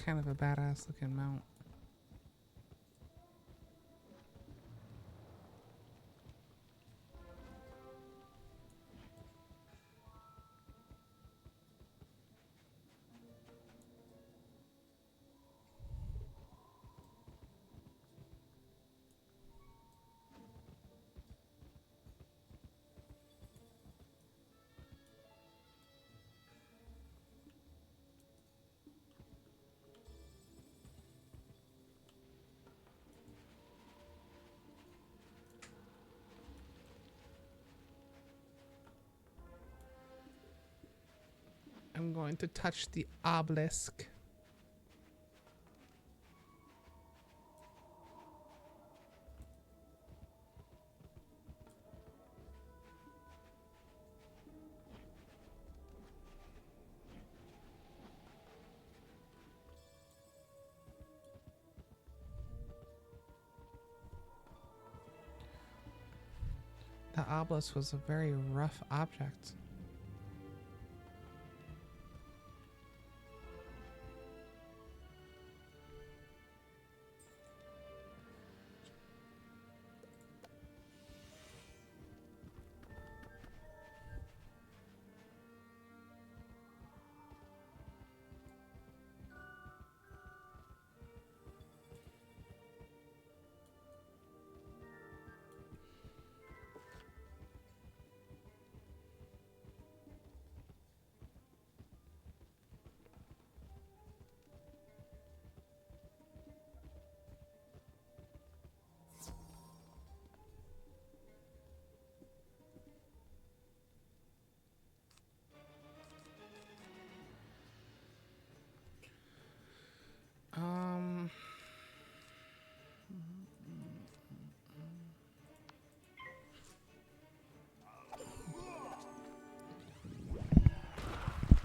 kind of a badass looking mount. I'm going to touch the obelisk. The obelisk was a very rough object.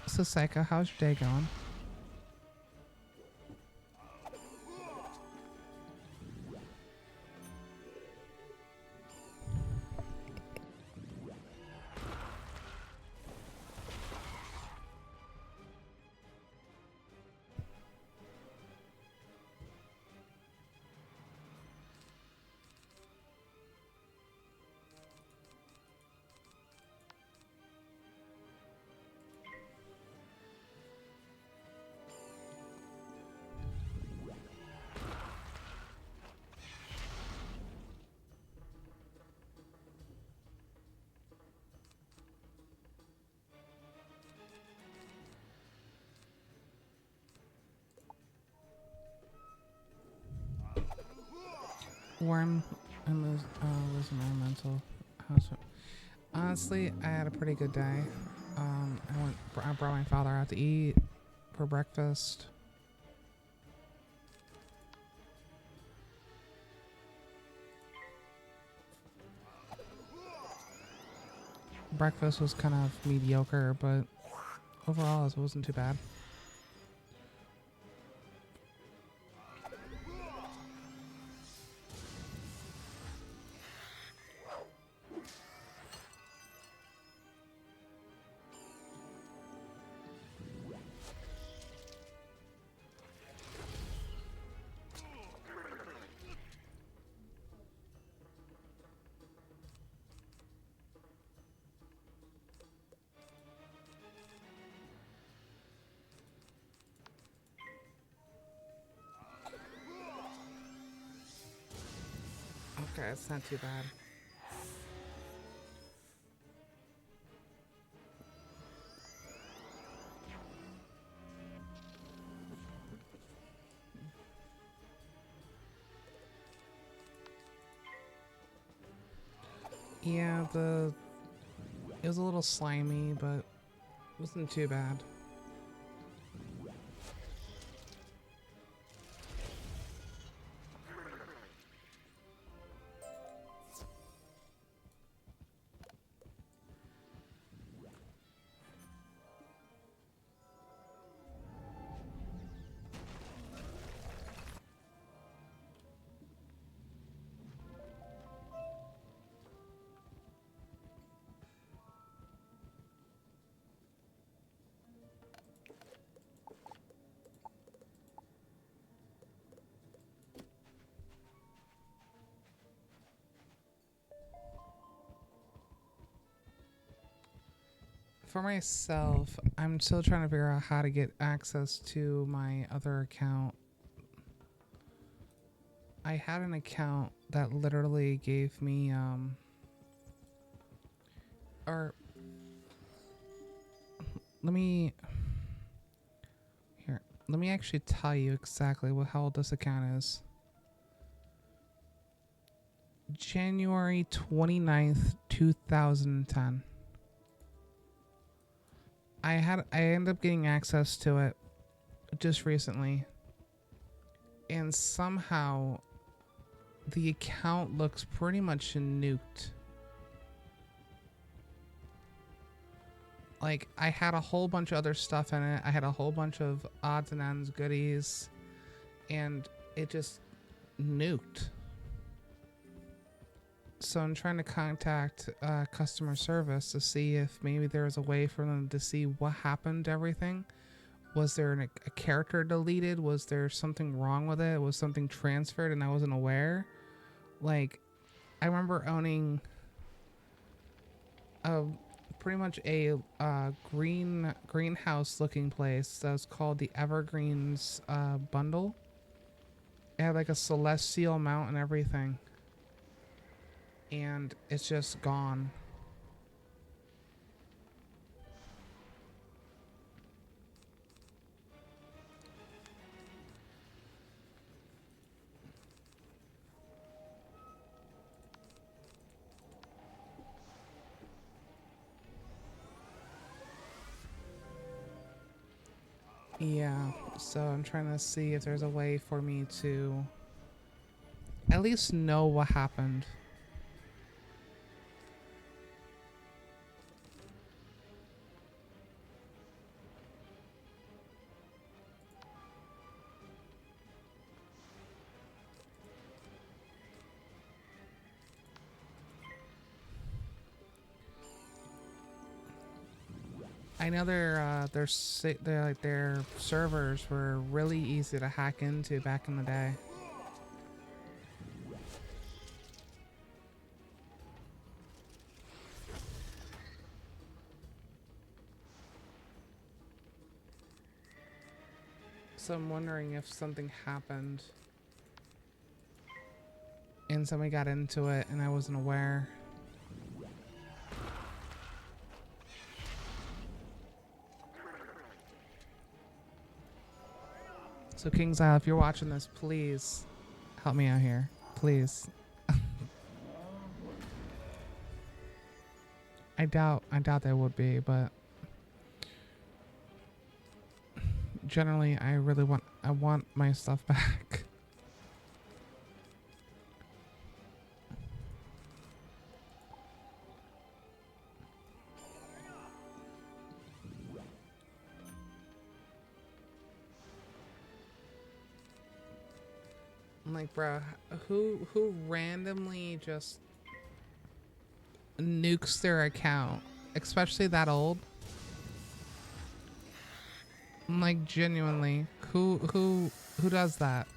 So Psycho, how's your day going? Warm and losing my mental. How's it? Honestly, I had a pretty good day. I brought my father out to eat for breakfast. Breakfast was kind of mediocre, but overall it wasn't too bad. Okay, it's not too bad. Yeah, it was a little slimy, but it wasn't too bad. For myself, I'm still trying to figure out how to get access to my other account. I had an account that literally gave me, or let me, here, let me actually tell you exactly how old this account is. January 29th, 2010. I ended up getting access to it just recently. And somehow the account looks pretty much nuked. Like, I had a whole bunch of other stuff in it. I had a whole bunch of odds and ends goodies, and it just nuked. So I'm trying to contact customer service to see if maybe there's a way for them to see what happened to everything. Was there a character deleted? Was there something wrong with it? Was something transferred and I wasn't aware? Like, I remember owning pretty much a greenhouse looking place that was called the Evergreens bundle. It had like a celestial mount and everything. And it's just gone. Yeah, so I'm trying to see if there's a way for me to at least know what happened. I know their servers were really easy to hack into back in the day. So I'm wondering if something happened and somebody got into it and I wasn't aware. So King's Isle, if you're watching this, please help me out here. Please. I doubt there would be, but generally I want my stuff back. I'm like, bro, who randomly just nukes their account, especially that old? I'm like, genuinely, who does that?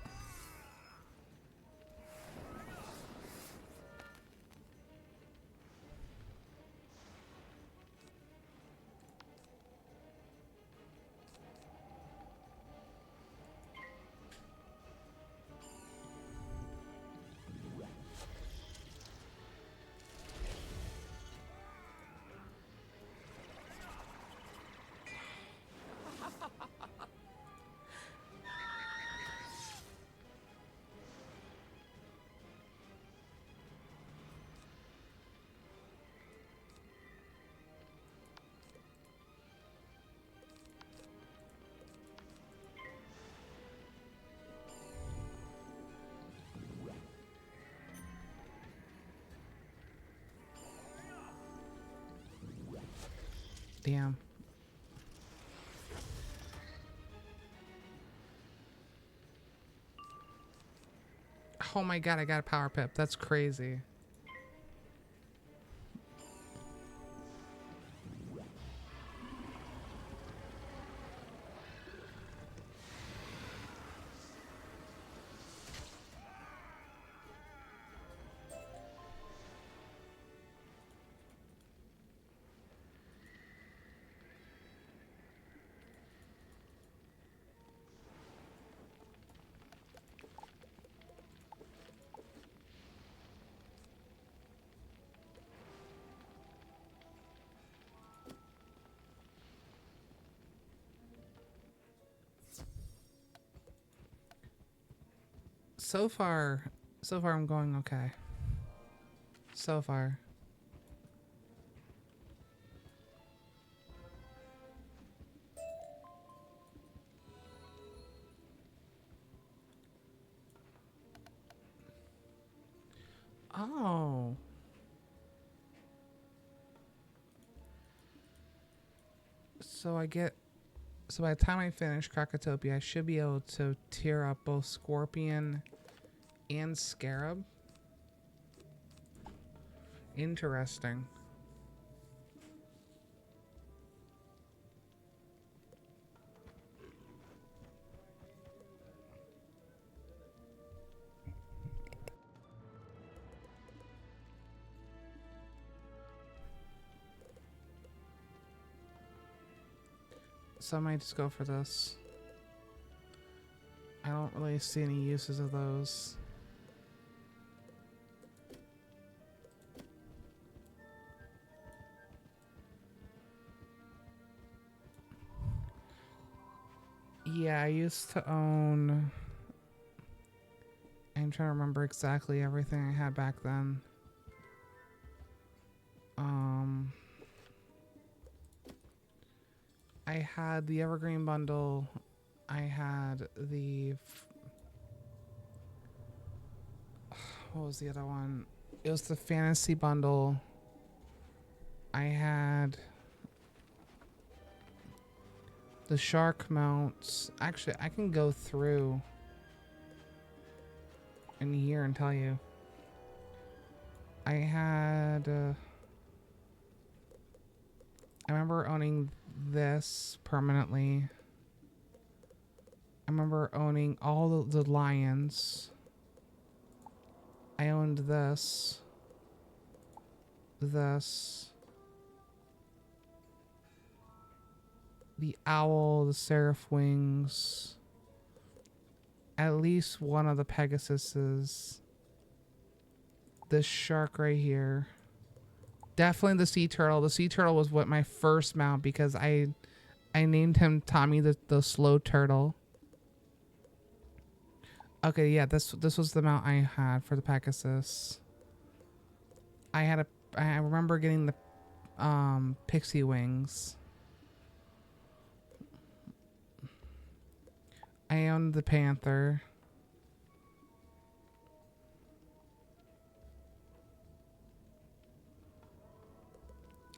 Damn. Oh my god, I got a power pip. That's crazy. So far, I'm going okay. So far. Oh. So by the time I finish Krokotopia, I should be able to tier up both Scorpion and Scarab. Interesting. So I might just go for this. I don't really see any uses of those. Yeah, I used to own... I'm trying to remember exactly everything I had back then. I had the Evergreen bundle. I had the... What was the other one? It was the Fantasy bundle. I had the Shark mounts. Actually, I can go through in here and tell you. I had... I remember owning this permanently. I remember owning all the lions. I owned this. This. The owl, the seraph wings. At least one of the Pegasuses. This shark right here. Definitely the sea turtle. The sea turtle was what my first mount because I named him Tommy the slow turtle. Okay, yeah, this was the mount I had for the Pegasus. I remember getting the pixie wings. I owned the panther.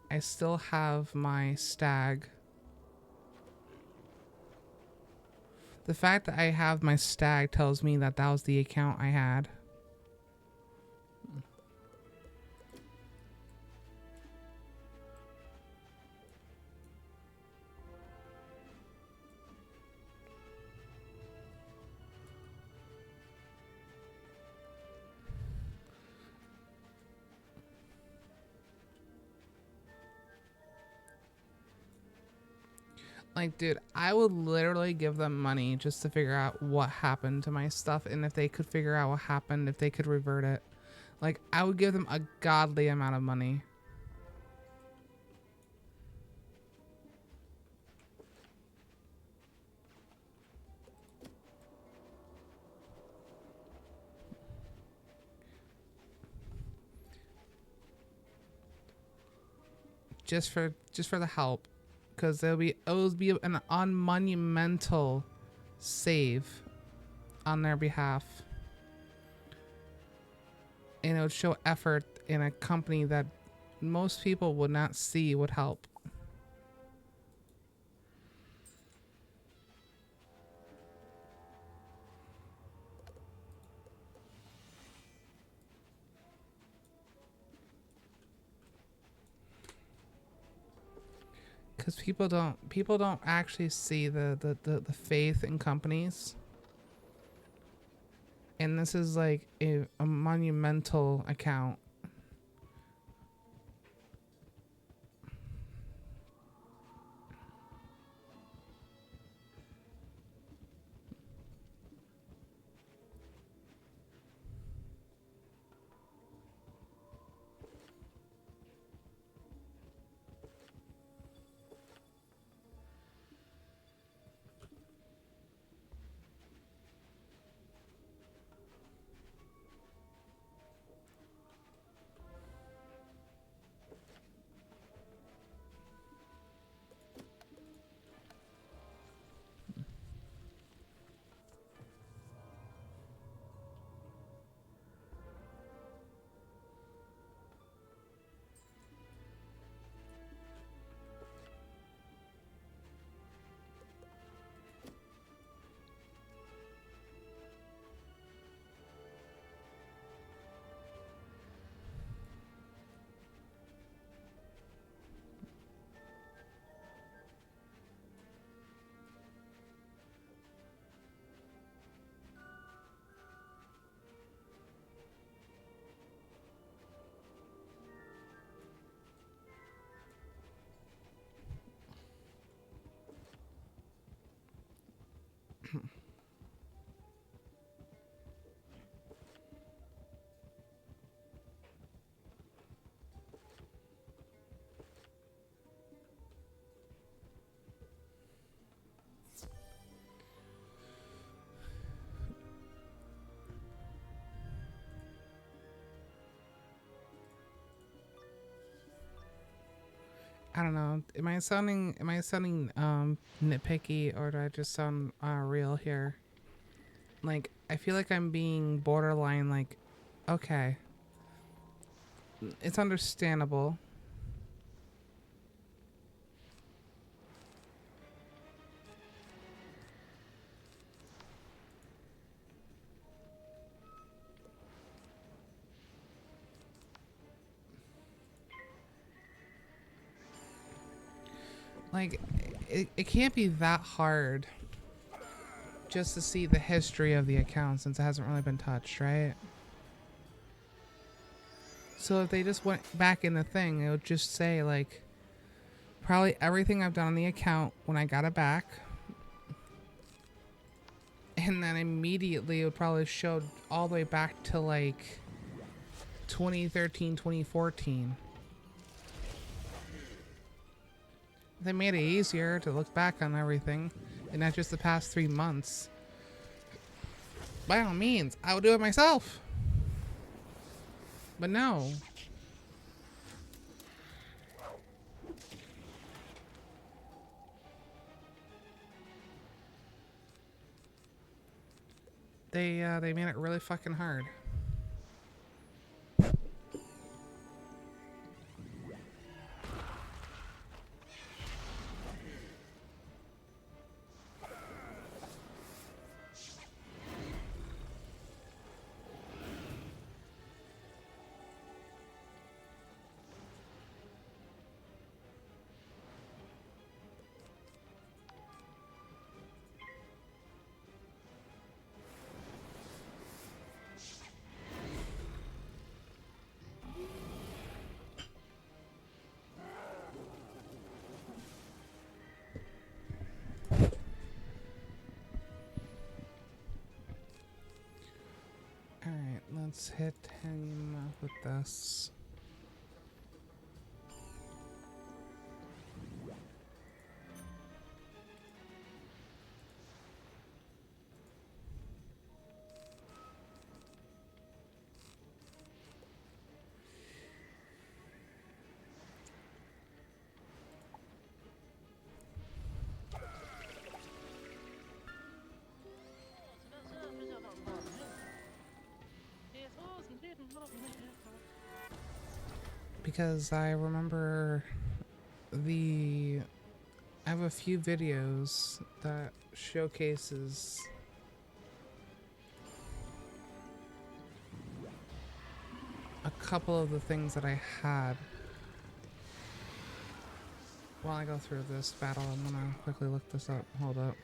I still have my stag. The fact that I have my stag tells me that that was the account I had. Like, dude, I would literally give them money just to figure out what happened to my stuff, and if they could figure out what happened, if they could revert it. Like, I would give them a godly amount of money. Just for the help. Because it would be an unmonumental save on their behalf. And it would show effort in a company that most people would not see would help. Because people don't actually see the faith in companies. And this is like a monumental account. I don't know. Am I sounding nitpicky, or do I just sound real here? Like, I feel like I'm being borderline like, okay, it's understandable. Like, it can't be that hard just to see the history of the account since it hasn't really been touched, right? So if they just went back in the thing, it would just say like probably everything I've done on the account when I got it back. And then immediately it would probably show all the way back to like 2013, 2014. They made it easier to look back on everything and not just the past 3 months. By all means, I would do it myself. But no. They made it really fucking hard. Alright, let's hit him with this. Because I remember I have a few videos that showcases a couple of the things that I had. While I go through this battle, I'm gonna quickly look this up. Hold up.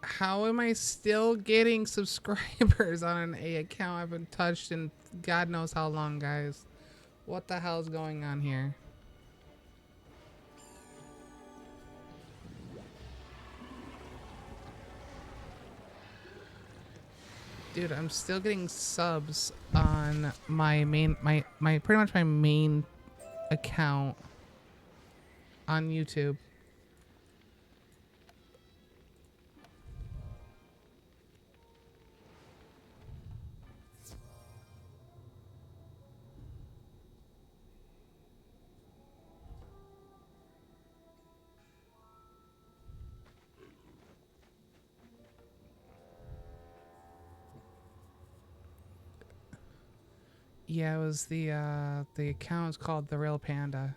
How am I still getting subscribers on an A account I haven't touched in God knows how long, guys? What the hell is going on here? Dude, I'm still getting subs on my main, my pretty much my main account on YouTube. Yeah, it was the account was called The Real Panda.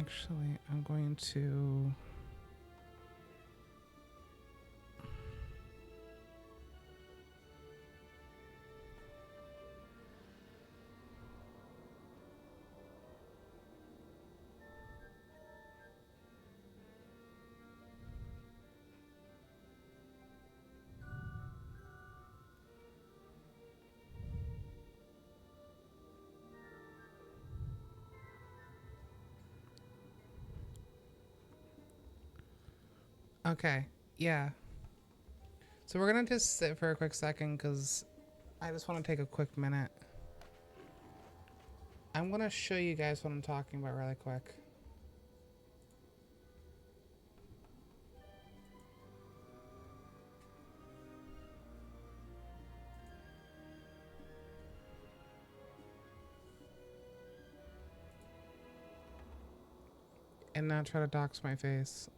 Actually, I'm going to... Okay, yeah. So we're gonna just sit for a quick second because I just want to take a quick minute. I'm gonna show you guys what I'm talking about really quick. And not try to dox my face.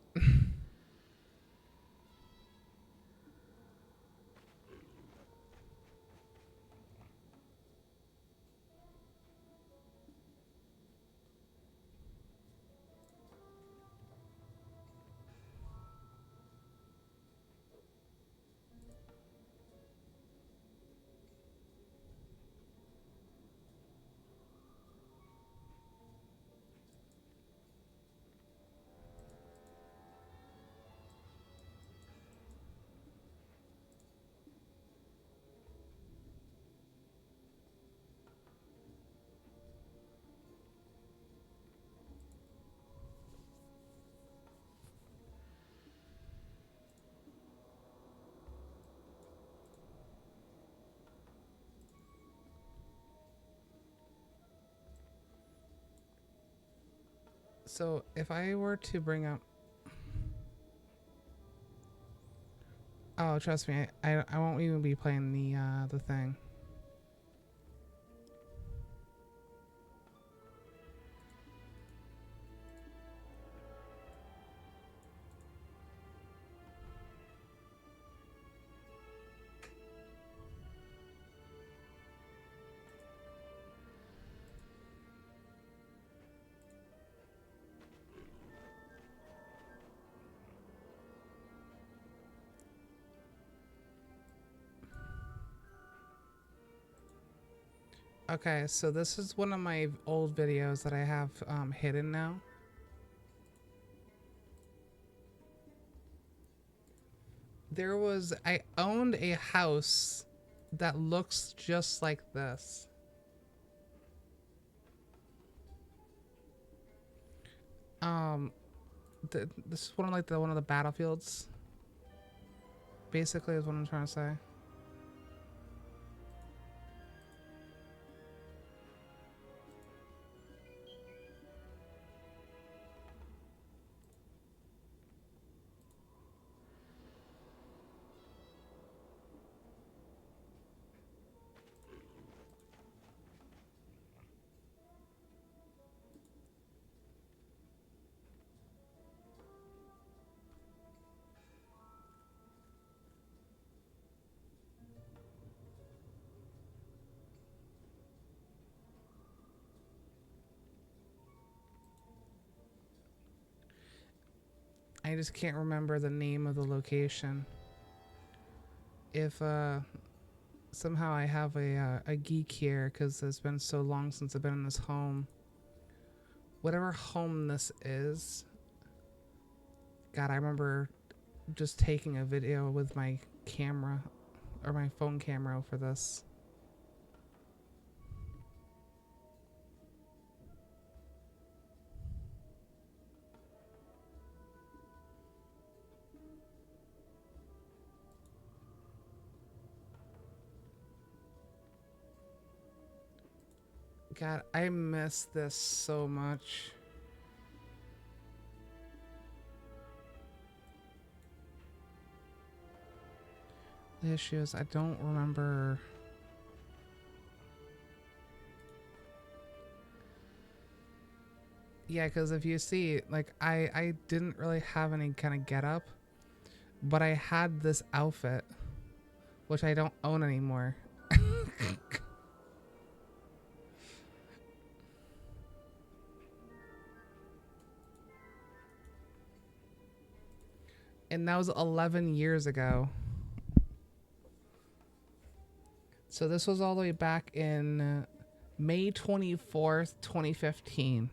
So if I were to bring up... Oh, trust me, I won't even be playing the thing. Okay, so this is one of my old videos that I have hidden now. I owned a house that looks just like this. This is one of the battlefields. Basically, is what I'm trying to say. I just can't remember the name of the location. If somehow I have a geek here because it's been so long since I've been in this home. Whatever home this is. God, I remember just taking a video with my camera or my phone camera for this. God, I miss this so much. The issue is I don't remember. Yeah, because if you see, like, I didn't really have any kind of get up, but I had this outfit, which I don't own anymore. And that was 11 years ago. So this was all the way back in May 24th, 2015.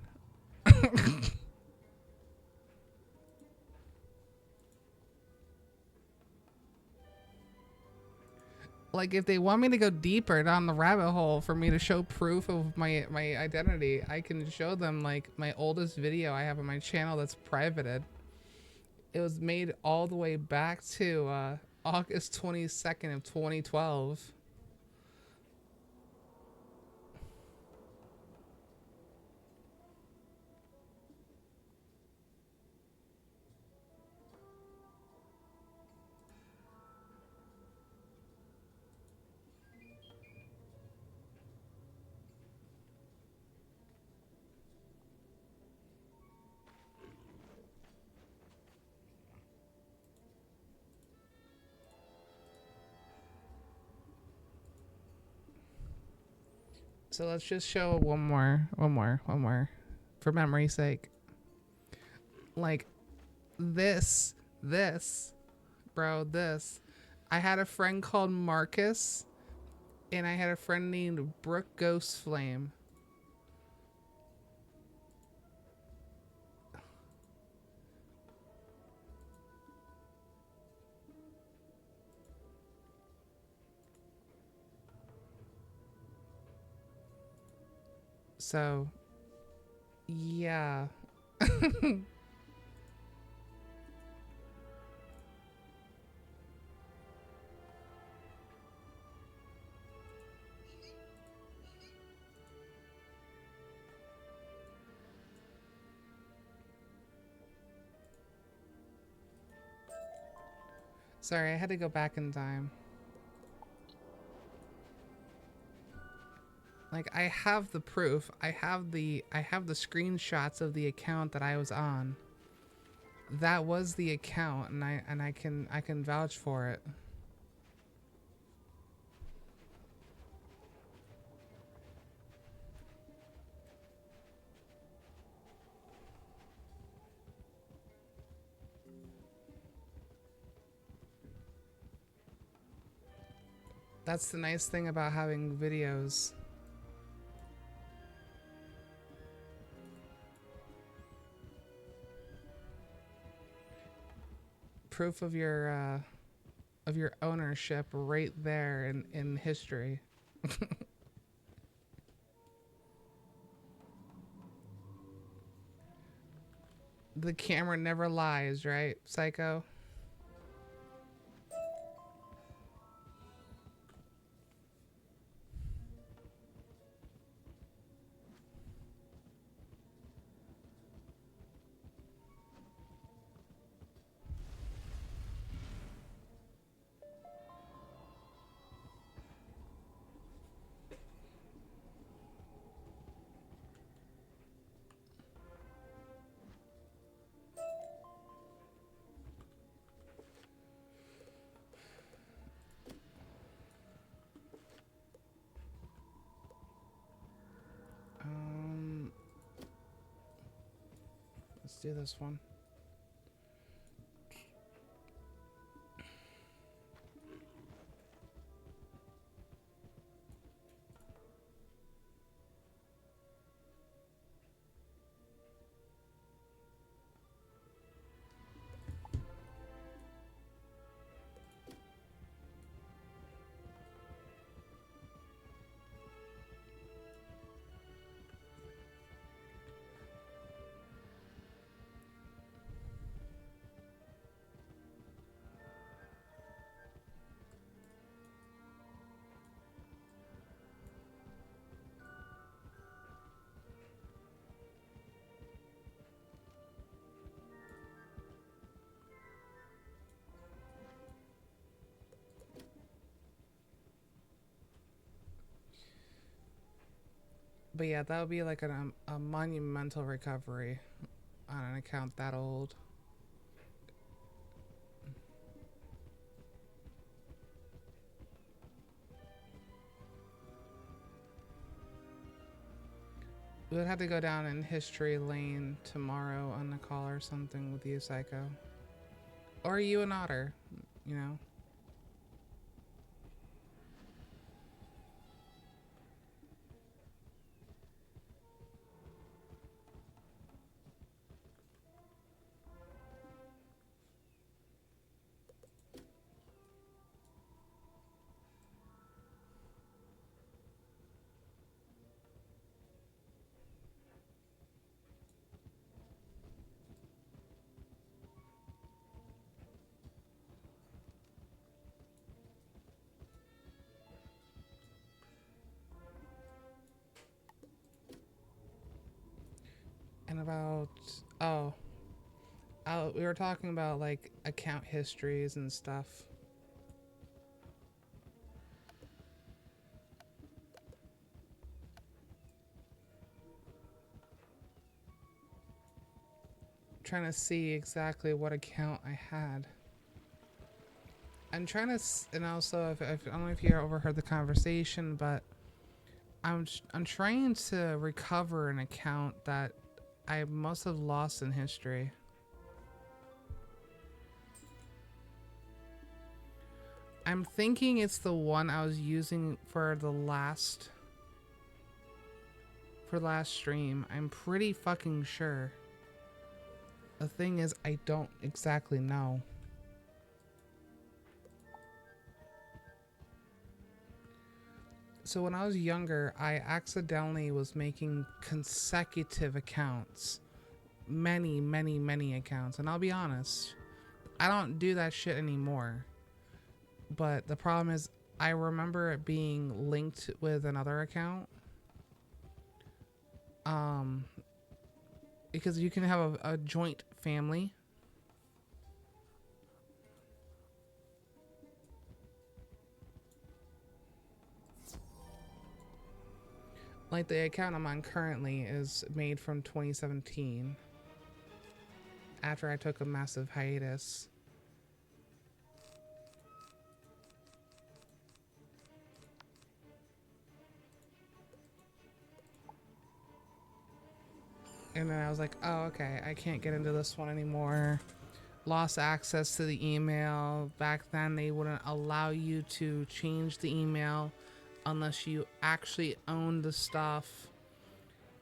Like, if they want me to go deeper down the rabbit hole for me to show proof of my identity, I can show them, like, my oldest video I have on my channel that's privated. It was made all the way back to August 22nd of 2012. So let's just show one more, for memory's sake. Like, this, bro, this. I had a friend called Marcus, and I had a friend named Brooke Ghost Flame. So, yeah. Sorry, I had to go back in time. Like, I have the proof. I have the screenshots of the account that I was on. That was the account, and I can vouch for it. That's the nice thing about having videos. Proof of your ownership right there in history. The camera never lies, right, Psycho? Let's do this one. But yeah, that would be like a monumental recovery on an account that old. We would have to go down in history lane tomorrow on the call or something with you, Psycho. Or are you an otter? You know? And about, oh, we were talking about like account histories and stuff. Trying to see exactly what account I had. I'm trying to, and also, if I don't know if you overheard the conversation, but I'm trying to recover an account that I must have lost in history. I'm thinking it's the one I was using for the last stream. I'm pretty fucking sure. The thing is, I don't exactly know. So when I was younger, I accidentally was making consecutive accounts. Many, many, many accounts. And I'll be honest, I don't do that shit anymore. But the problem is, I remember it being linked with another account. Because you can have a joint family. Like the account I'm on currently is made from 2017. After I took a massive hiatus. And then I was like, oh, okay, I can't get into this one anymore. Lost access to the email. Back then, they wouldn't allow you to change the email unless you actually owned the stuff.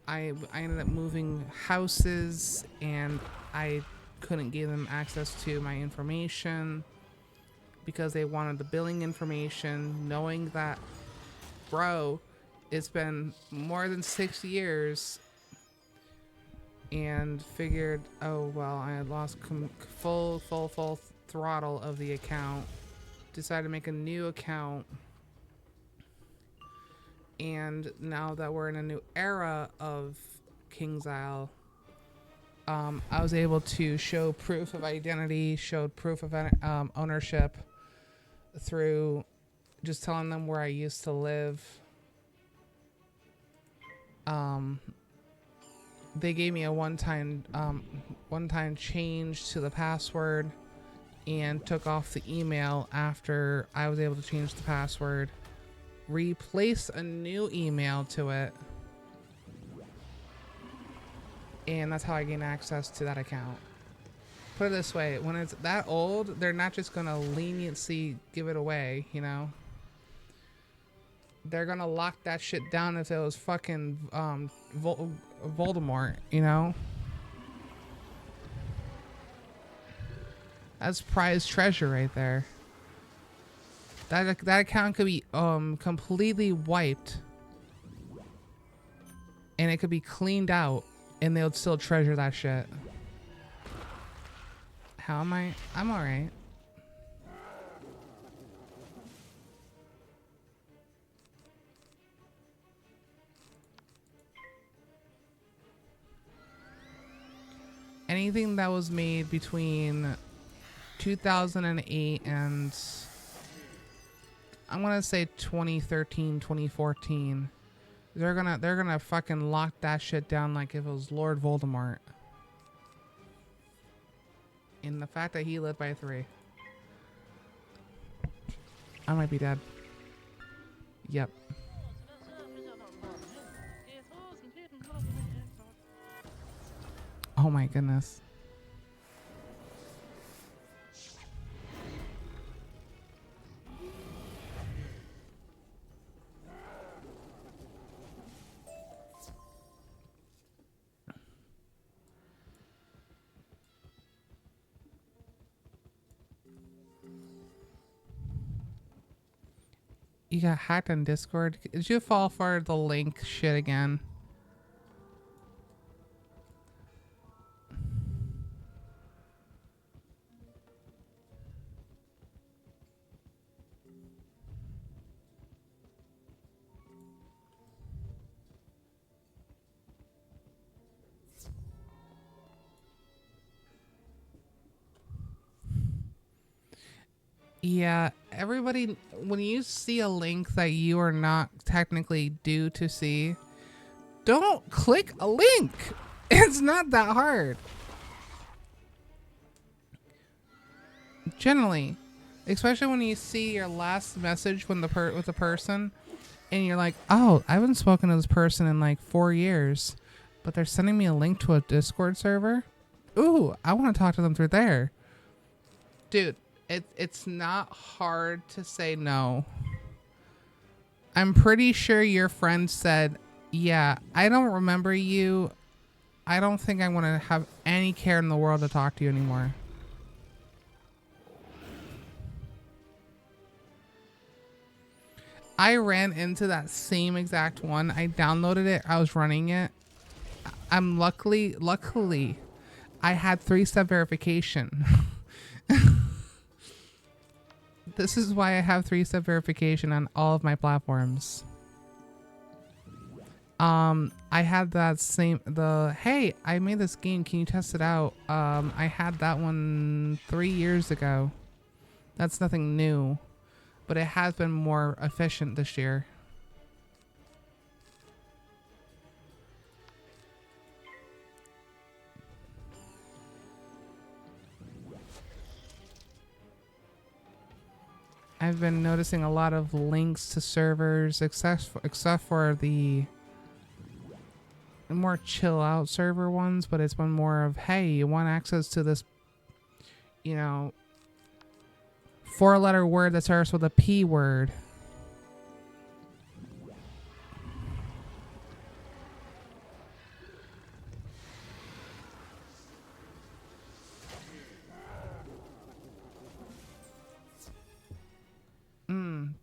I ended up moving houses, and I couldn't give them access to my information because they wanted the billing information, knowing that, bro, it's been more than 6 years. And figured, oh, well, I had lost full throttle of the account. Decided to make a new account. And now that we're in a new era of King's Isle, I was able to show proof of identity, showed proof of ownership through just telling them where I used to live. They gave me a one-time change to the password and took off the email after I was able to change the password. Replace a new email to it. And that's how I gain access to that account. Put it this way, when it's that old, they're not just gonna leniently give it away, you know? They're gonna lock that shit down if it was fucking Voldemort, you know? That's prized treasure right there. That account could be completely wiped, and it could be cleaned out, and they'll still treasure that shit. How am I? I'm alright. Anything that was made between 2008 and I'm gonna say 2013, 2014. They're gonna fucking lock that shit down like if it was Lord Voldemort. And the fact that he lived by 3. I might be dead. Yep. Oh my goodness. You got hacked on Discord. Did you fall for the link shit again? Yeah, everybody, when you see a link that you are not technically due to see, don't click a link. It's not that hard. Generally, especially when you see your last message when with the person, and you're like, oh, I haven't spoken to this person in like 4 years, but they're sending me a link to a Discord server. Ooh, I want to talk to them through there. Dude, it's not hard to say no. I'm pretty sure your friend said, yeah, I don't remember you. I don't think I want to have any care in the world to talk to you anymore. I ran into that same exact one. I downloaded it. I was running it. I'm luckily, I had 3-step verification. This is why I have 3-step verification on all of my platforms. I had that same, hey, I made this game. Can you test it out? I had that one 3 years ago. That's nothing new, but it has been more efficient this year. I've been noticing a lot of links to servers, except for the more chill out server ones, but it's been more of, hey, you want access to this, you know, 4-letter word that starts with a P word.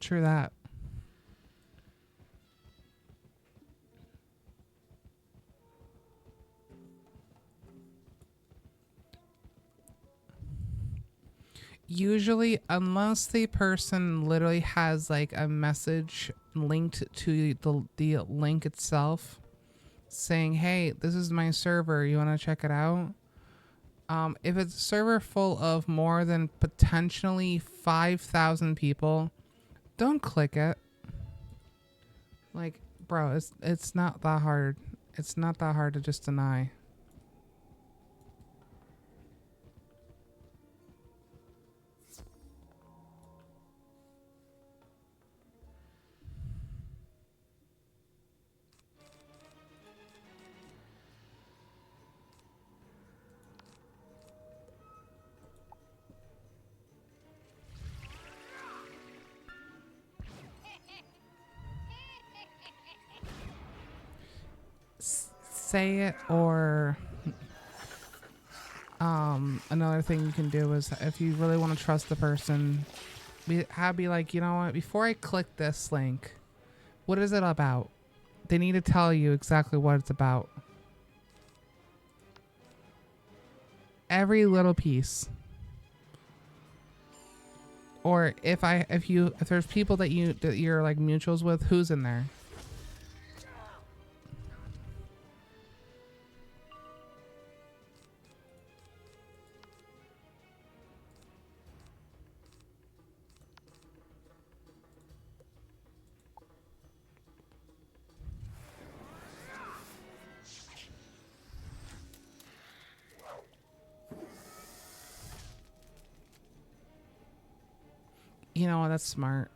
True that. Usually, unless the person literally has like a message linked to the link itself saying, hey, this is my server, you want to check it out? If it's a server full of more than potentially 5,000 people, don't click it. Like, bro, it's not that hard. It's not that hard to just deny. Say it, or another thing you can do is, if you really want to trust the person, be like, you know what, before I click this link, what is it about? They need to tell you exactly what it's about. Every little piece. Or if there's people that you're like mutuals with, who's in there? You know, that's smart.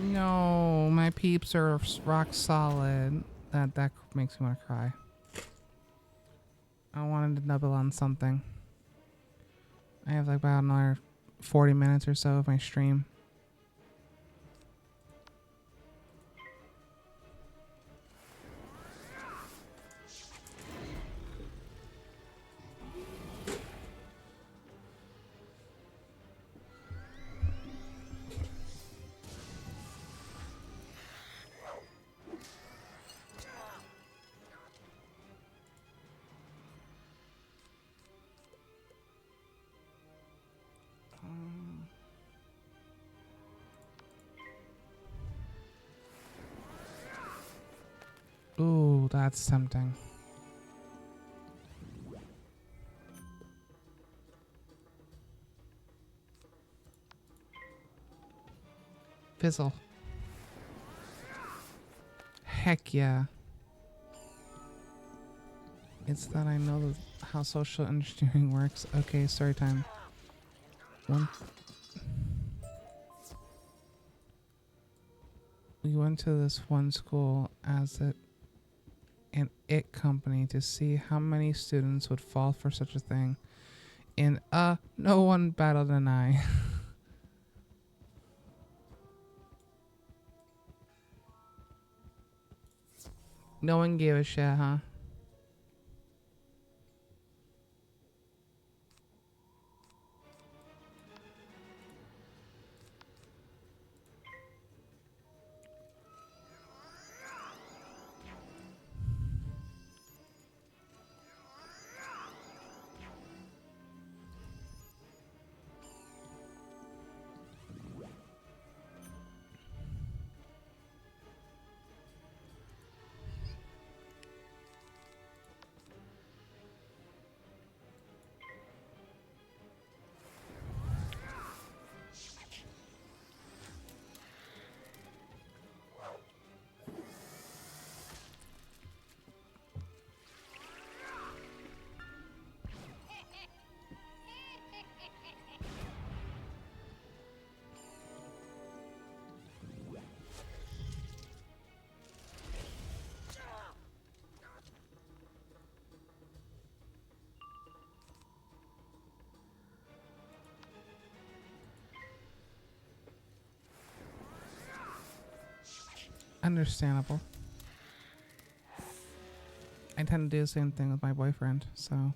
No, my peeps are rock solid. That makes me want to cry. I wanted to nibble on something. I have like about another 40 minutes or so of my stream. Ooh, that's tempting. Fizzle. Heck yeah. It's that I know how social engineering works. Okay, story time. We went to this one school as an IT company to see how many students would fall for such a thing. And no one battled an eye. No one gave a shit, huh? Understandable. I tend to do the same thing with my boyfriend, so.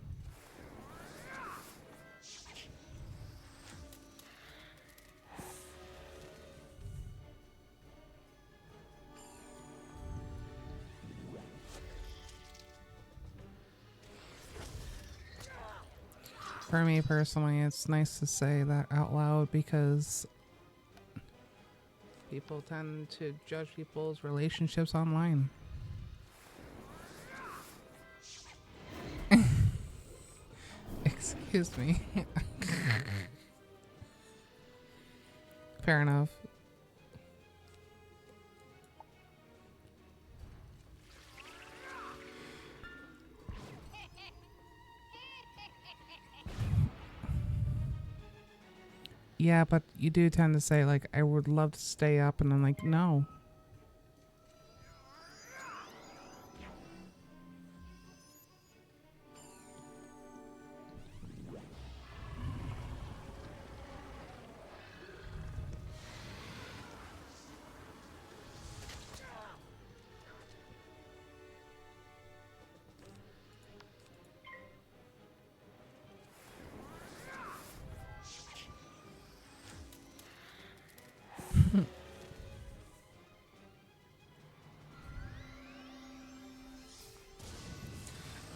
For me personally, it's nice to say that out loud because people tend to judge people's relationships online. Excuse me. Fair enough. Yeah, but you do tend to say, like, I would love to stay up, and I'm like, no.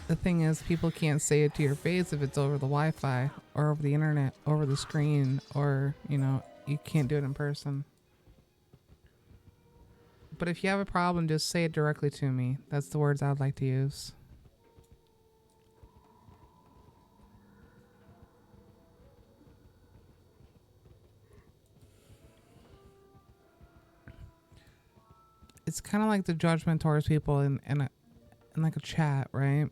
The thing is, people can't say it to your face if it's over the Wi-Fi or over the internet, over the screen, or, you know, you can't do it in person. But if you have a problem, just say it directly to me. That's the words I'd like to use. It's kind of like the judgment towards people in like a chat, right?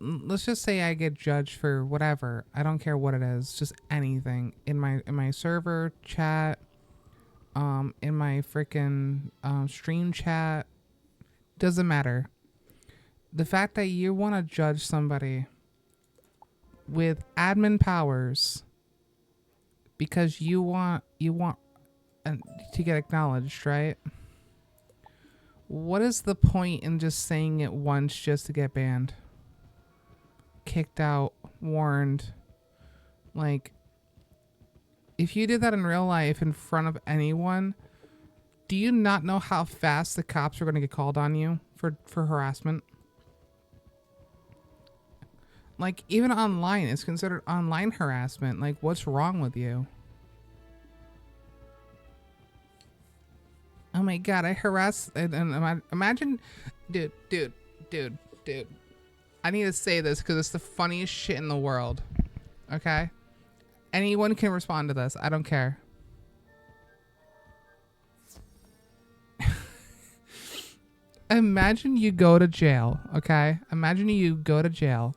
Let's just say I get judged for whatever. I don't care what it is, just anything in my server, chat, in my freaking stream chat. Doesn't matter. The fact that you want to judge somebody with admin powers because you want to get acknowledged, right? What is the point in just saying it once just to get banned, kicked out, warned? Like, if you did that in real life in front of anyone, do you not know how fast the cops are going to get called on you for harassment? Like, even online, it's considered online harassment. Like, what's wrong with you? Oh my god, I harass and imagine, dude. I need to say this because it's the funniest shit in the world. Okay? Anyone can respond to this. I don't care. Imagine you go to jail, okay? Imagine you go to jail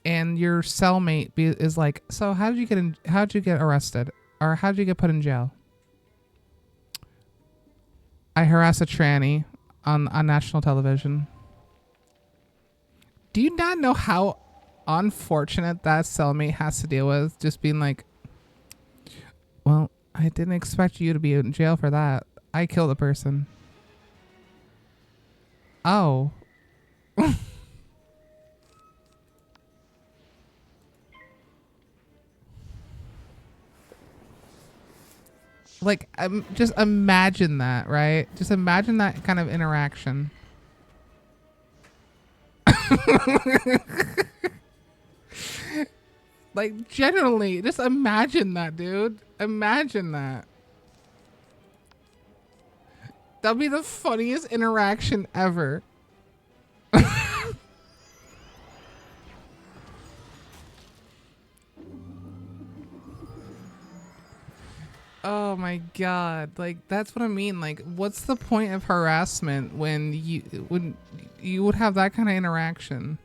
and your cellmate is like, "So how'd you get arrested? Or how'd you get put in jail?" "I harassed a tranny on national television." Do you not know how unfortunate that cellmate has to deal with? Just being like, "Well, I didn't expect you to be in jail for that. I killed a person." Oh. Like, just imagine that, right? Just imagine that kind of interaction. Like, generally, just imagine that, dude. Imagine that. That'll be the funniest interaction ever. Oh my god. Like, that's what I mean. Like, what's the point of harassment when you would have that kind of interaction?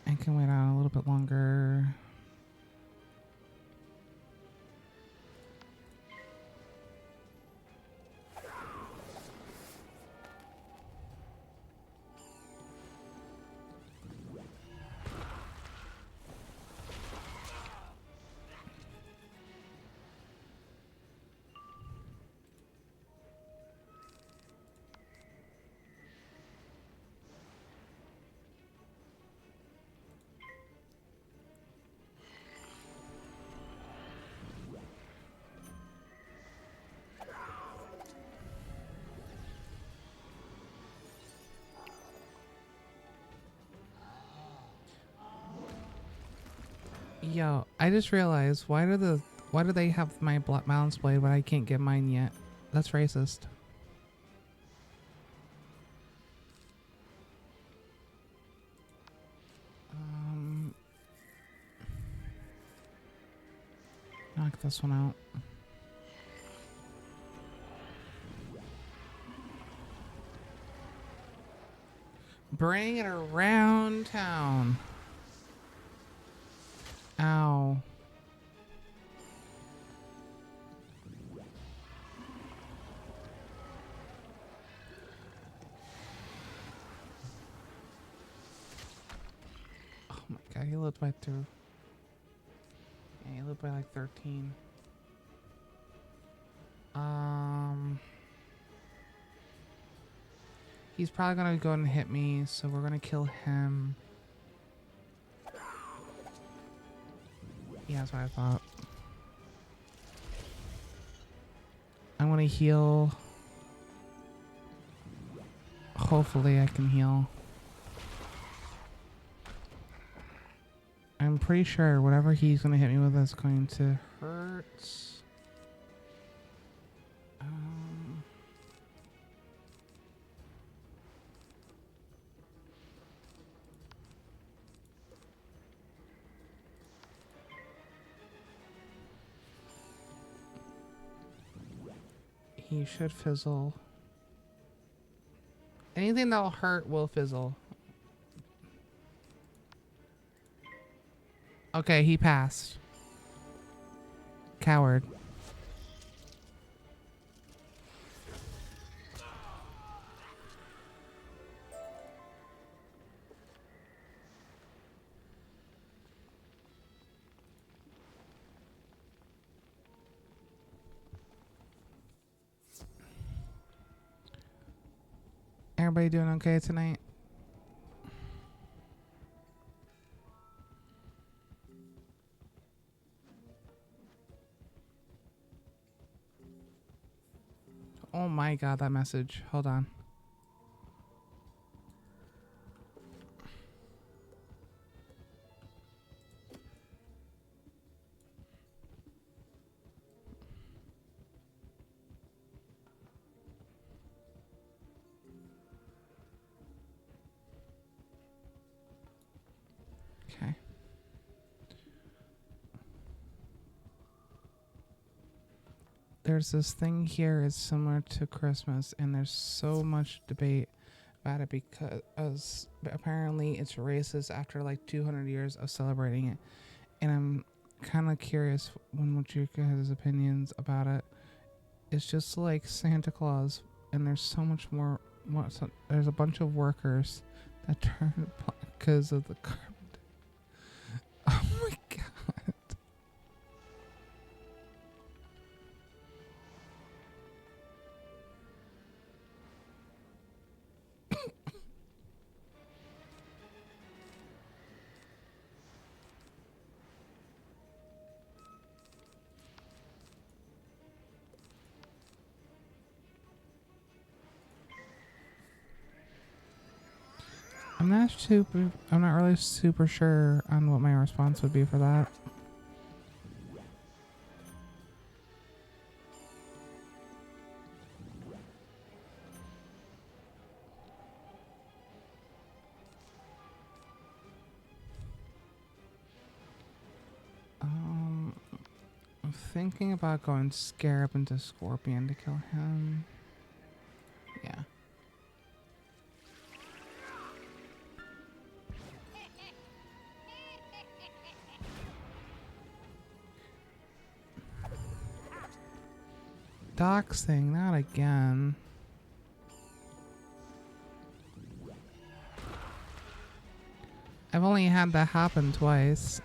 I can wait out a little bit longer. Yo, I just realized, why do they have my balance blade but I can't get mine yet? That's racist. Knock this one out. Bring it around town. Ow. Oh my god, he lived by 2. Yeah, he lived by like 13. He's probably gonna go and hit me, so we're gonna kill him. Yeah, that's what I thought. I want to heal. Hopefully I can heal. I'm pretty sure whatever he's going to hit me with is going to hurt. He should fizzle. Anything that'll hurt will fizzle. Okay, he passed. Coward. Everybody doing okay tonight? Oh my god, that message. Hold on. Okay. There's this thing here, it's similar to Christmas, and there's so much debate about it because apparently it's racist after like 200 years of celebrating it. And I'm kind of curious what you guys' opinions about it. It's just like Santa Claus, and there's so much more. There's a bunch of workers that turn black because of the carbon. Oh my god. I'm not really super sure on what my response would be for that. I'm thinking about going Scarab into Scorpion to kill him. Yeah. Doxing, not again. I've only had that happen twice.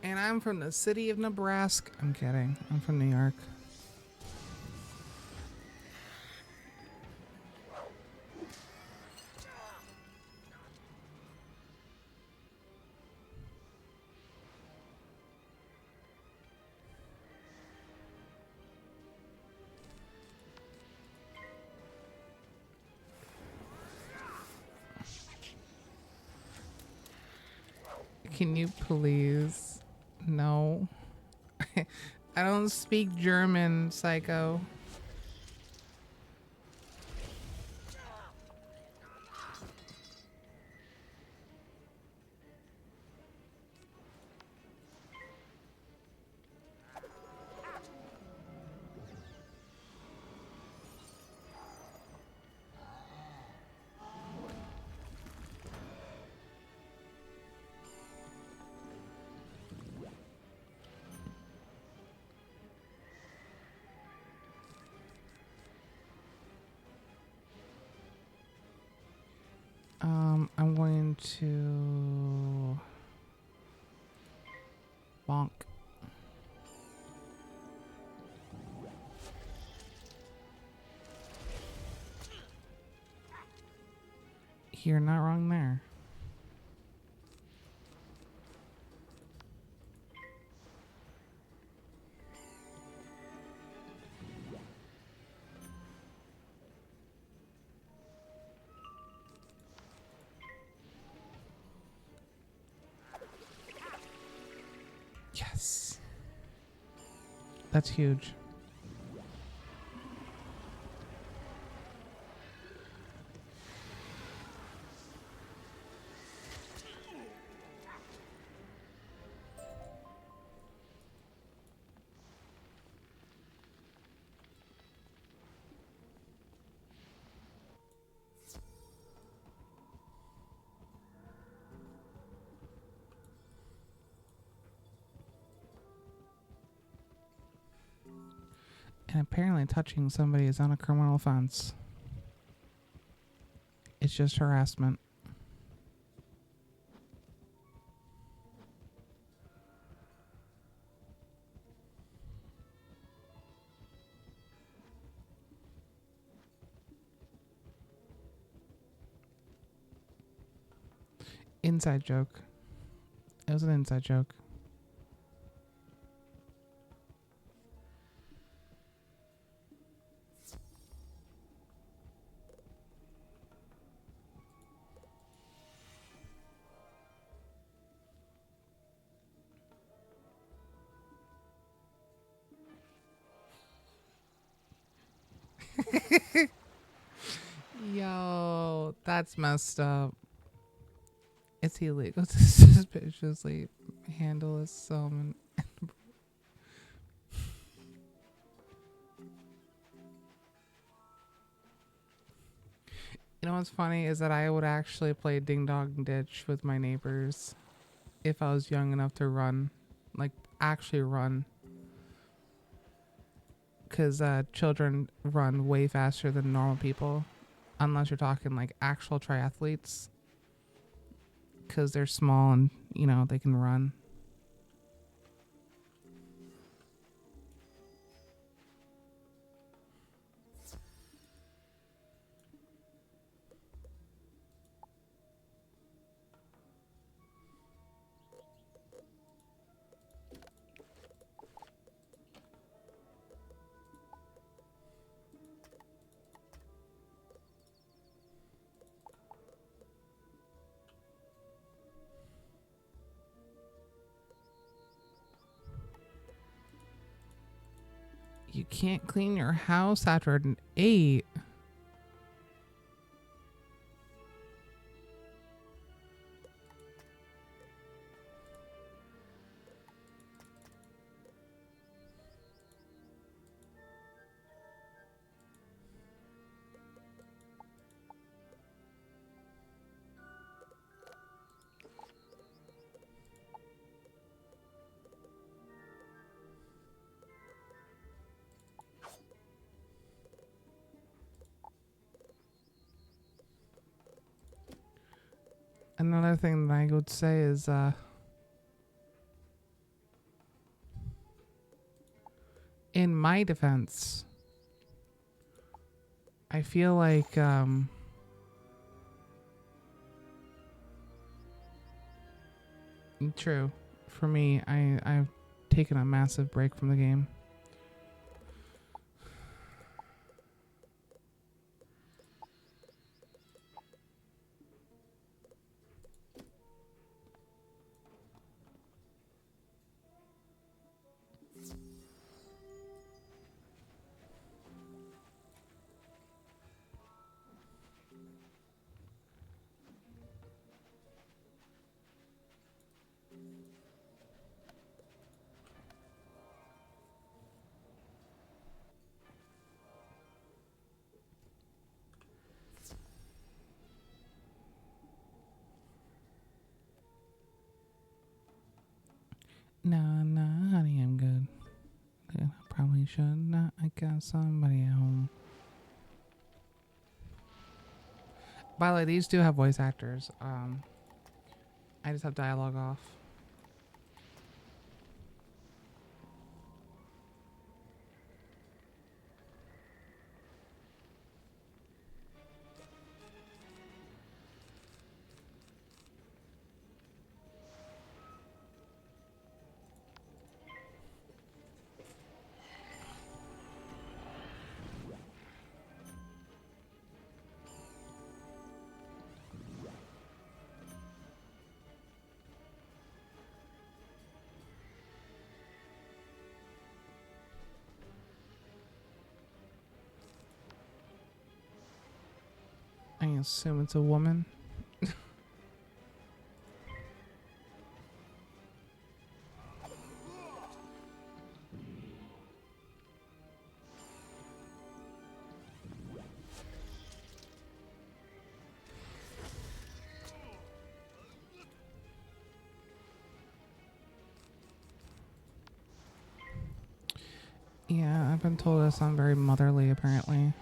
And I'm from the city of Nebraska. I'm kidding. I'm from New York. Can you please? No. I don't speak German, psycho. I'm going to bonk. You're not wrong there. Yes. That's huge. And apparently touching somebody is not a criminal offense. It's just harassment. Inside joke. It was an inside joke. Yo, that's messed up. It's illegal to suspiciously handle a salmon. You know what's funny is that I would actually play Ding Dong Ditch with my neighbors if I was young enough to run. Like, actually run. Because children run way faster than normal people. Unless you're talking like actual triathletes. Because they're small and, you know, they can run. You can't clean your house after an 8. Another thing that I would say is in my defense, I feel like true. For me, I've taken a massive break from the game. Nah, honey, I'm good. I probably should not. I got somebody at home. By the way, these do have voice actors. I just have dialogue off. I assume it's a woman. Yeah, I've been told I sound very motherly, apparently.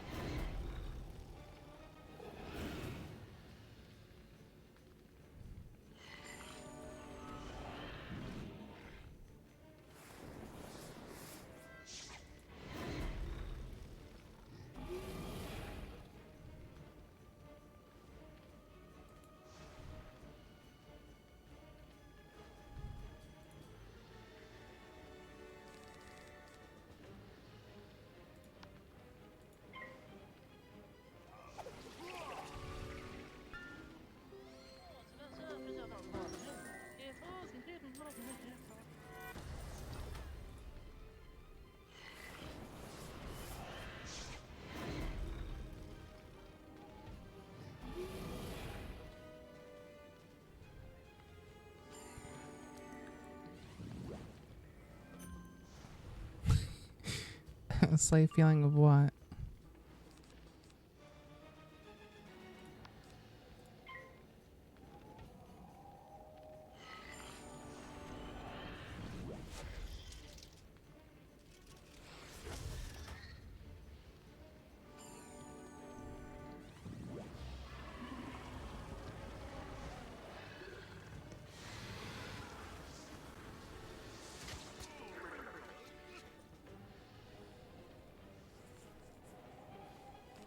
A slight feeling of what?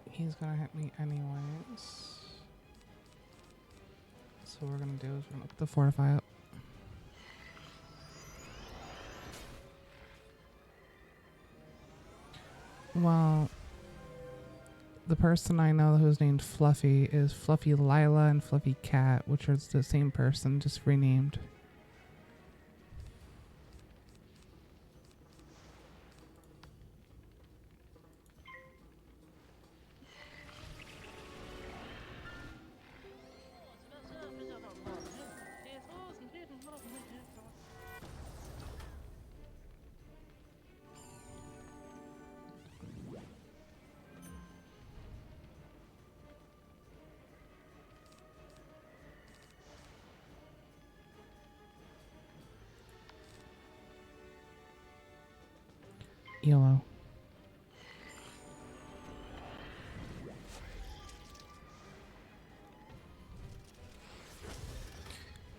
He's gonna hit me anyways. So what we're gonna do is we're gonna put the fortify up. Well, the person I know who's named Fluffy is Fluffy Lila and Fluffy Cat, which are the same person, just renamed. Yellow.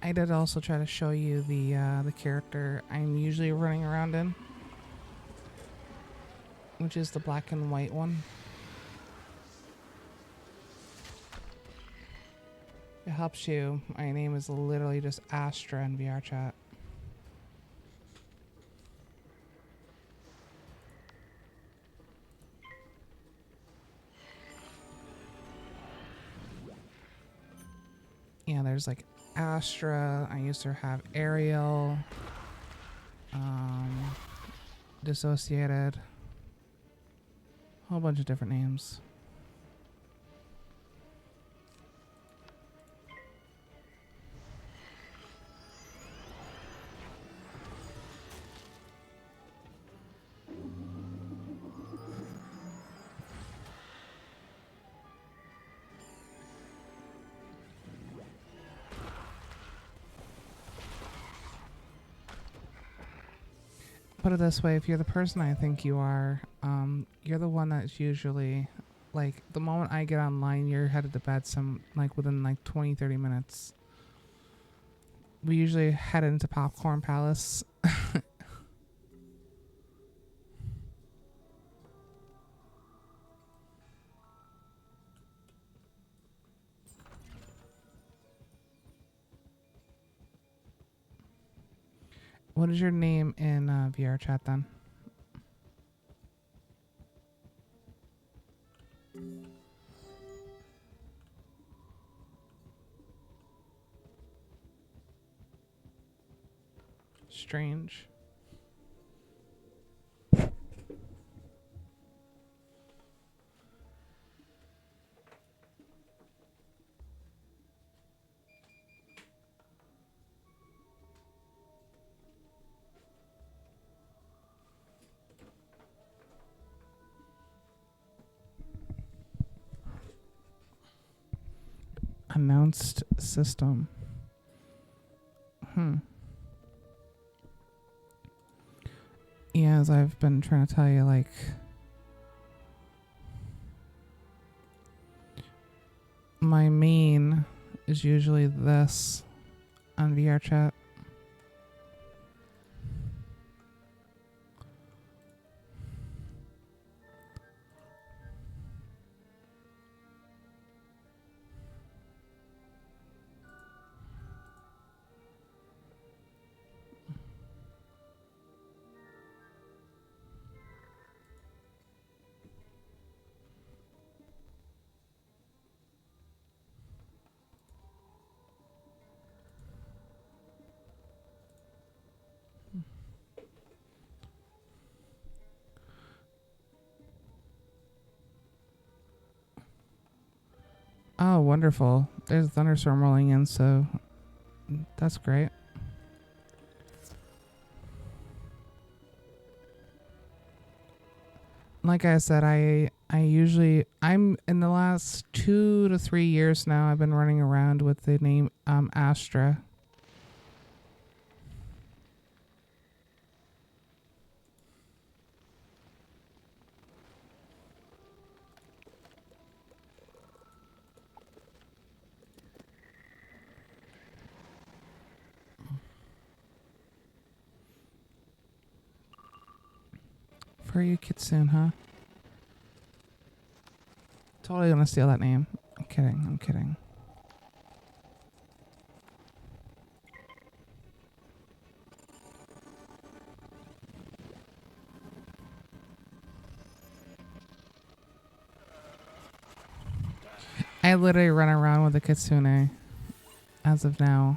I did also try to show you the character I'm usually running around in, which is the black and white one. It helps you. My name is literally just Astra in VR chat. Yeah, there's like Astra. I used to have Ariel. Dissociated. A whole bunch of different names. Put it this way, if you're the person I think you are, you're the one that's usually Like the moment I get online, you're headed to bed some like within like 20-30 minutes. We usually head into Popcorn Palace. What is your name in VR chat then? Strange. Announced system. Yeah, as I've been trying to tell you, like, my main is usually this on VR chat. Oh, wonderful. There's a thunderstorm rolling in, so that's great. Like I said, I'm in the last 2 to 3 years now, I've been running around with the name Astra. For you Kitsune, huh? Totally gonna steal that name. I'm kidding, I'm kidding. I literally run around with a Kitsune as of now.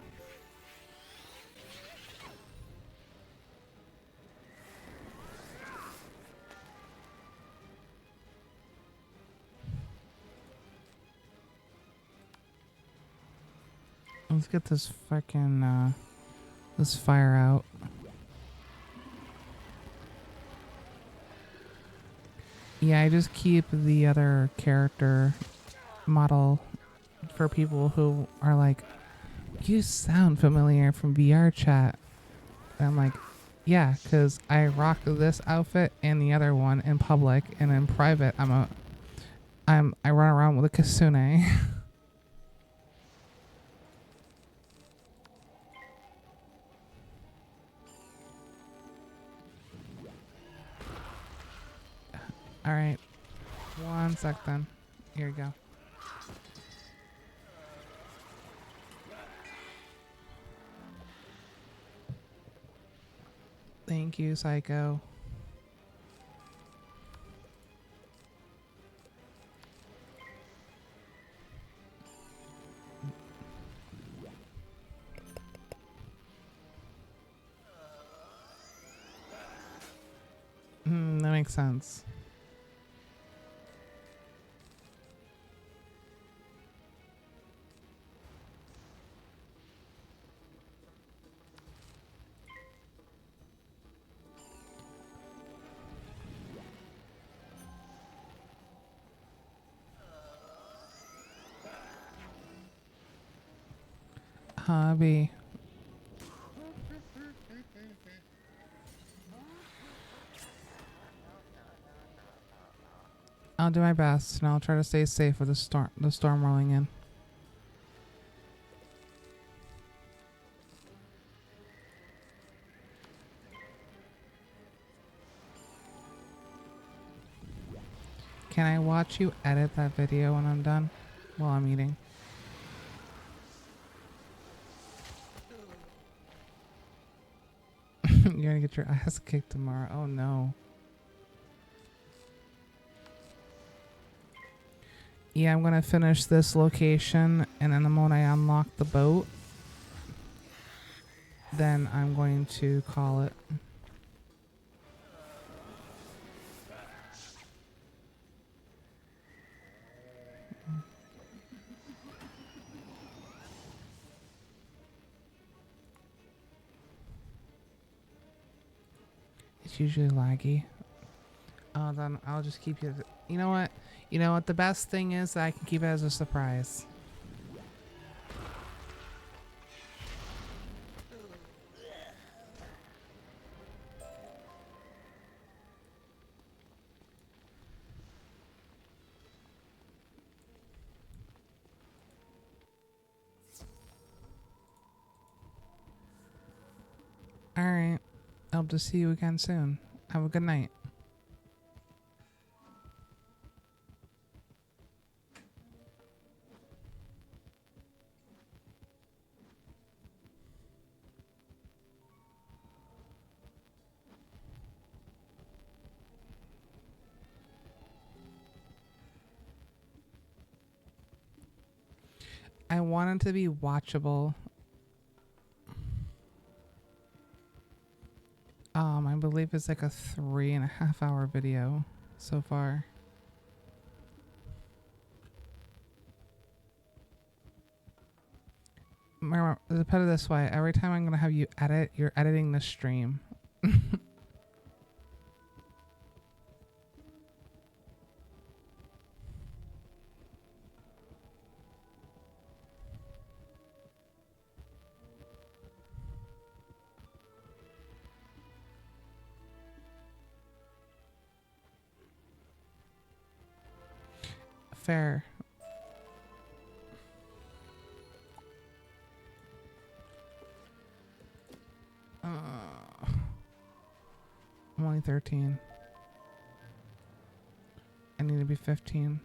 Let's get this fucking this fire out. Yeah, I just keep the other character model for people who are like, you sound familiar from VR chat. And I'm like, yeah, because I rock this outfit and the other one in public, and in private I run around with a Kitsune. All right, one sec then. Here you go. Thank you, Psycho. That makes sense. Hobby. I'll do my best, and I'll try to stay safe with the storm rolling in. Can I watch you edit that video when I'm done? While I'm eating. You're gonna get your ass kicked tomorrow. Oh no. Yeah, I'm gonna finish this location, and then the moment I unlock the boat, then I'm going to call it. It's usually laggy. Oh, then I'll just keep you. You know what? You know what? The best thing is that I can keep it as a surprise. Alright. Hope to see you again soon. Have a good night. I want it to be watchable. I believe it's like a 3.5 hour video so far. Remember, to put it this way, every time I'm gonna have you edit, you're editing the stream. Fair. I'm only 13. I need to be 15.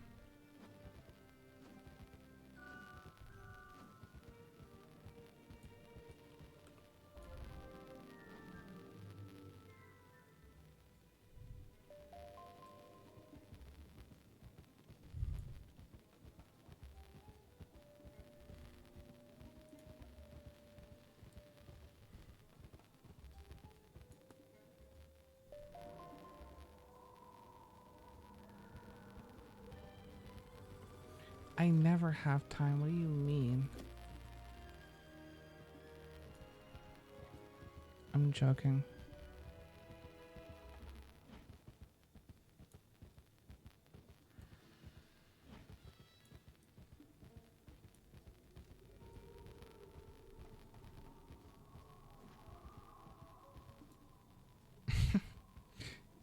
I never have time. What do you mean? I'm joking.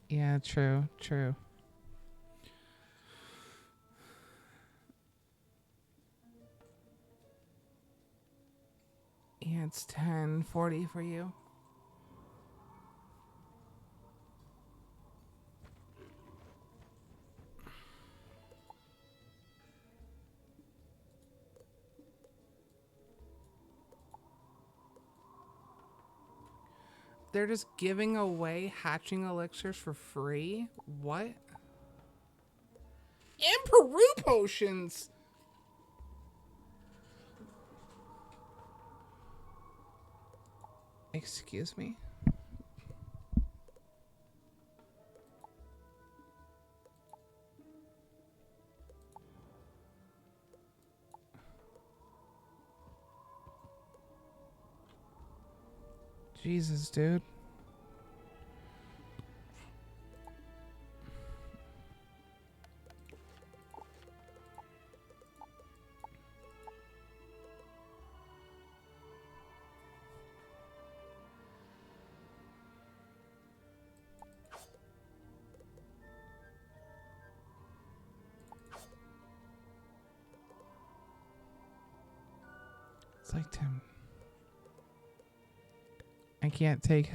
Yeah, true, true. Yeah, it's 10:40 for you. They're just giving away hatching elixirs for free? What? And Peru potions! Excuse me? Jesus, dude. like, Tim, I can't take,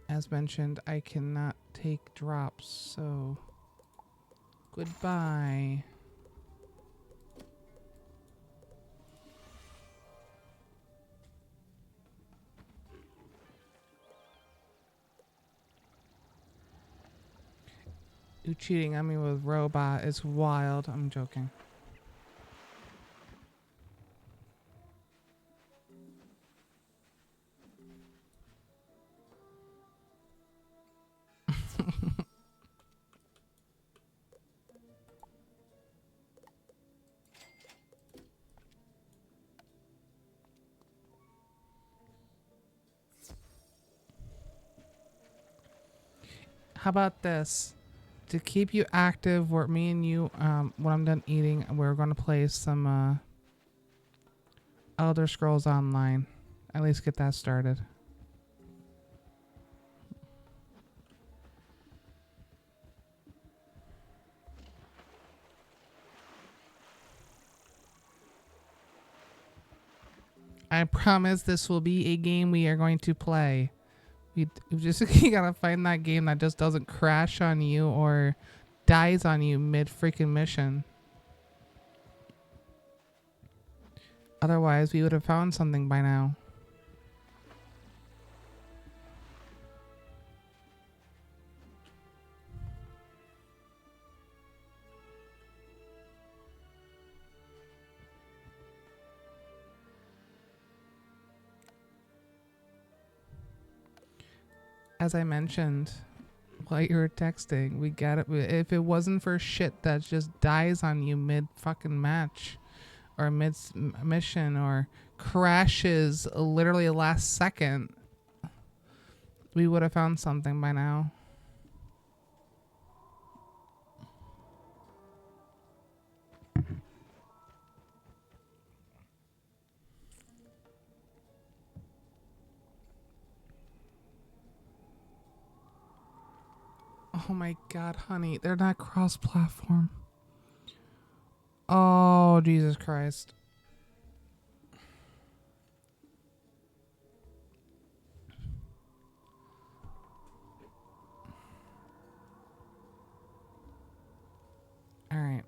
as mentioned, I cannot take drops, so goodbye. You cheating on me with robot is wild. I'm joking. How about this? To keep you active, where me and you, when I'm done eating, we're gonna play some Elder Scrolls Online. At least get that started. I promise this will be a game we are going to play. We just you gotta find that game that just doesn't crash on you or dies on you mid freaking mission. Otherwise, we would have found something by now. As I mentioned while you were texting, we got it. If it wasn't for shit that just dies on you mid fucking match or mid mission or crashes literally last second, we would have found something by now. Oh my god, honey, they're not cross-platform. Oh, Jesus Christ. All right.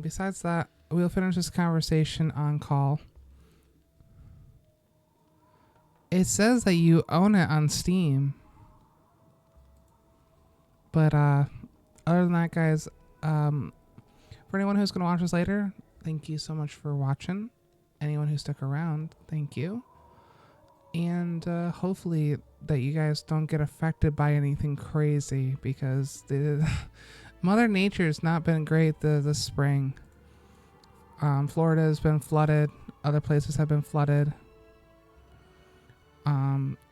Besides that, we'll finish this conversation on call. It says that you own it on Steam. But other than that, guys, for anyone who's going to watch this later, thank you so much for watching. Anyone who stuck around, thank you. And hopefully that you guys don't get affected by anything crazy, because Mother Nature's not been great this spring. Florida has been flooded. Other places have been flooded.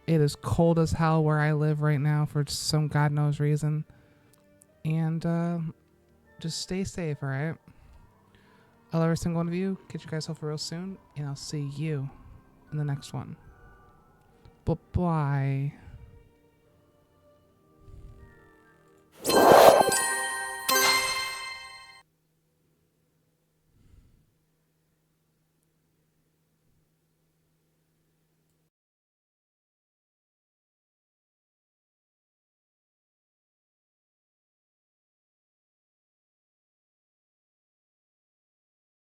It is cold as hell where I live right now for some God knows reason. And just stay safe, alright? I love every single one of you. Catch you guys all real soon. And I'll see you in the next one. Bye-bye.